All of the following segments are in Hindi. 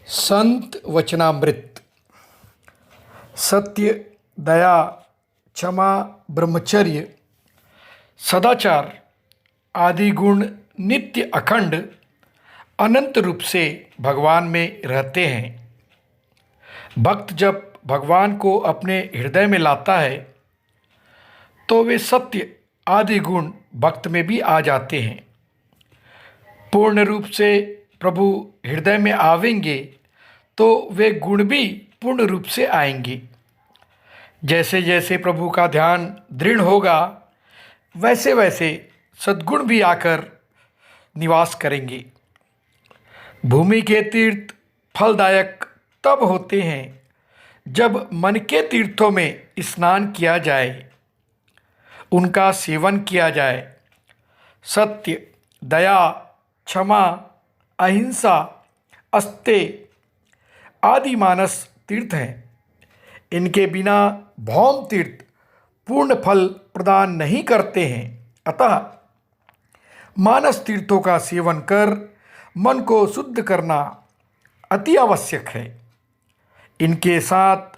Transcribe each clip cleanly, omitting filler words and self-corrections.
संत वचनामृत। सत्य, दया, क्षमा, ब्रह्मचर्य, सदाचार आदि गुण नित्य अखंड अनंत रूप से भगवान में रहते हैं। भक्त जब भगवान को अपने हृदय में लाता है तो वे सत्य आदि गुण भक्त में भी आ जाते हैं। पूर्ण रूप से प्रभु हृदय में आवेंगे तो वे गुण भी पूर्ण रूप से आएंगे। जैसे जैसे प्रभु का ध्यान दृढ़ होगा वैसे वैसे सद्गुण भी आकर निवास करेंगे। भूमि के तीर्थ फलदायक तब होते हैं जब मन के तीर्थों में स्नान किया जाए, उनका सेवन किया जाए। सत्य, दया, क्षमा, अहिंसा, अस्तेय आदि मानस तीर्थ हैं। इनके बिना भौम तीर्थ पूर्ण फल प्रदान नहीं करते हैं। अतः मानस तीर्थों का सेवन कर मन को शुद्ध करना अति आवश्यक है। इनके साथ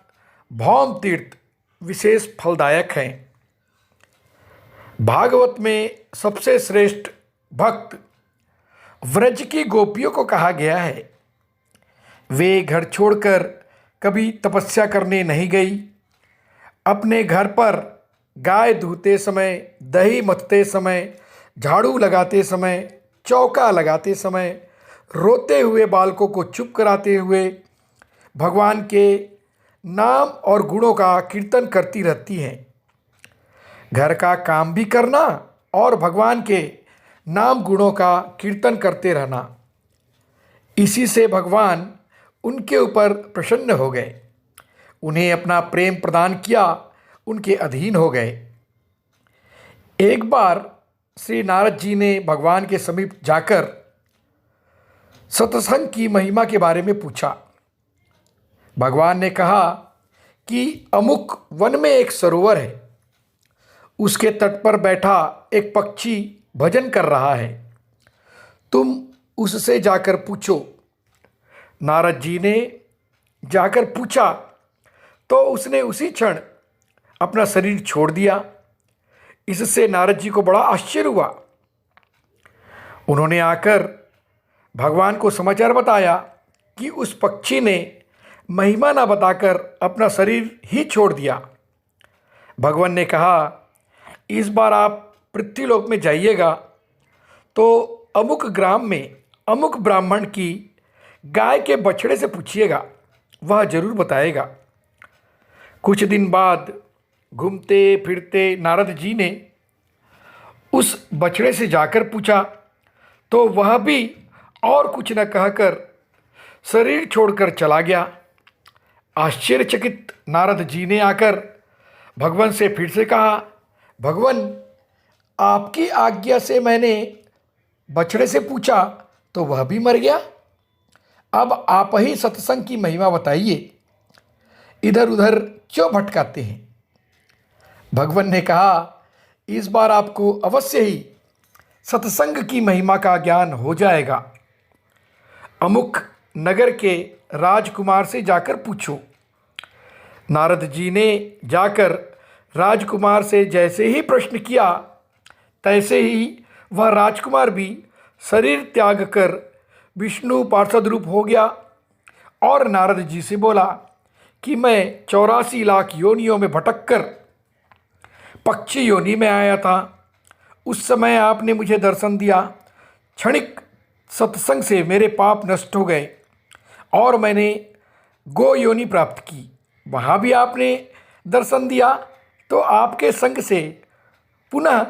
भौम तीर्थ विशेष फलदायक हैं। भागवत में सबसे श्रेष्ठ भक्त व्रज की गोपियों को कहा गया है। वे घर छोड़कर कभी तपस्या करने नहीं गई। अपने घर पर गाय धोते समय, दही मथते समय, झाड़ू लगाते समय, चौका लगाते समय, रोते हुए बालकों को चुप कराते हुए भगवान के नाम और गुणों का कीर्तन करती रहती हैं। घर का काम भी करना और भगवान के नाम गुणों का कीर्तन करते रहना, इसी से भगवान उनके ऊपर प्रसन्न हो गए, उन्हें अपना प्रेम प्रदान किया, उनके अधीन हो गए। एक बार श्री नारद जी ने भगवान के समीप जाकर सत्संग की महिमा के बारे में पूछा। भगवान ने कहा कि अमुक वन में एक सरोवर है, उसके तट पर बैठा एक पक्षी भजन कर रहा है, तुम उससे जाकर पूछो। नारद जी ने जाकर पूछा तो उसने उसी क्षण अपना शरीर छोड़ दिया। इससे नारद जी को बड़ा आश्चर्य हुआ। उन्होंने आकर भगवान को समाचार बताया कि उस पक्षी ने महिमा न बताकर अपना शरीर ही छोड़ दिया। भगवान ने कहा, इस बार आप पृथ्वीलोक में जाइएगा तो अमुक ग्राम में अमुक ब्राह्मण की गाय के बछड़े से पूछिएगा, वह जरूर बताएगा। कुछ दिन बाद घूमते फिरते नारद जी ने उस बछड़े से जाकर पूछा तो वह भी और कुछ न कहकर शरीर छोड़कर चला गया। आश्चर्यचकित नारद जी ने आकर भगवान से फिर से कहा, भगवान, आपकी आज्ञा से मैंने बछड़े से पूछा तो वह भी मर गया। अब आप ही सत्संग की महिमा बताइए, इधर उधर क्यों भटकाते हैं। भगवान ने कहा, इस बार आपको अवश्य ही सत्संग की महिमा का ज्ञान हो जाएगा। अमुक नगर के राजकुमार से जाकर पूछो। नारद जी ने जाकर राजकुमार से जैसे ही प्रश्न किया तैसे ही वह राजकुमार भी शरीर त्याग कर विष्णु पार्षद रूप हो गया और नारद जी से बोला कि मैं 84 लाख योनियों में भटक कर पक्षी योनि में आया था। उस समय आपने मुझे दर्शन दिया। क्षणिक सत्संग से मेरे पाप नष्ट हो गए और मैंने गो योनि प्राप्त की। वहाँ भी आपने दर्शन दिया तो आपके संग से पुनः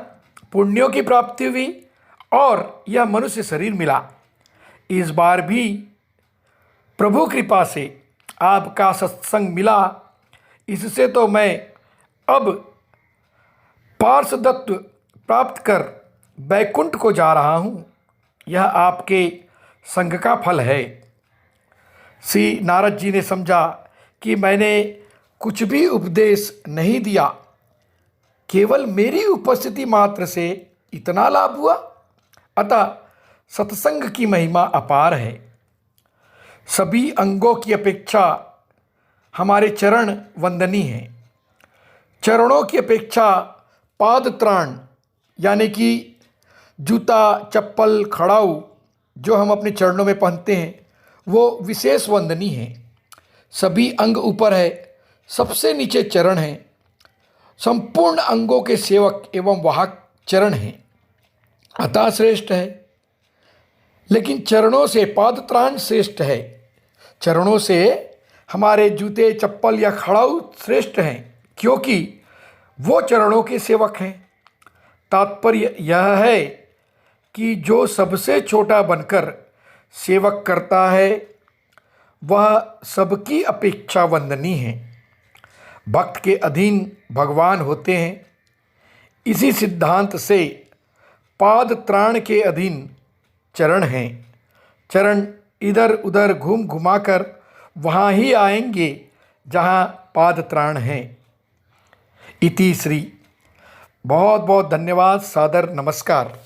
पुण्यों की प्राप्ति हुई और यह मनुष्य शरीर मिला। इस बार भी प्रभु कृपा से आपका सत्संग मिला, इससे तो मैं अब पार्षदत्व प्राप्त कर बैकुंठ को जा रहा हूँ। यह आपके संग का फल है। श्री नारद जी ने समझा कि मैंने कुछ भी उपदेश नहीं दिया, केवल मेरी उपस्थिति मात्र से इतना लाभ हुआ। अतः सत्संग की महिमा अपार है। सभी अंगों की अपेक्षा हमारे चरण वंदनीय हैं। चरणों की अपेक्षा पाद त्राण यानी कि जूता, चप्पल, खड़ाऊ जो हम अपने चरणों में पहनते हैं वो विशेष वंदनीय हैं। सभी अंग ऊपर है, सबसे नीचे चरण हैं। संपूर्ण अंगों के सेवक एवं वाहक चरण हैं, अतः श्रेष्ठ है। लेकिन चरणों से पादत्राण श्रेष्ठ है। चरणों से हमारे जूते, चप्पल या खड़ाऊ श्रेष्ठ हैं, क्योंकि वो चरणों के सेवक हैं। तात्पर्य यह है कि जो सबसे छोटा बनकर सेवक करता है वह सबकी अपेक्षा वंदनीय है। भक्त के अधीन भगवान होते हैं। इसी सिद्धांत से पाद त्राण के अधीन चरण हैं। चरण इधर उधर घूम घुमाकर वहाँ ही आएंगे जहाँ पाद त्राण हैं। इति श्री। बहुत बहुत धन्यवाद। सादर नमस्कार।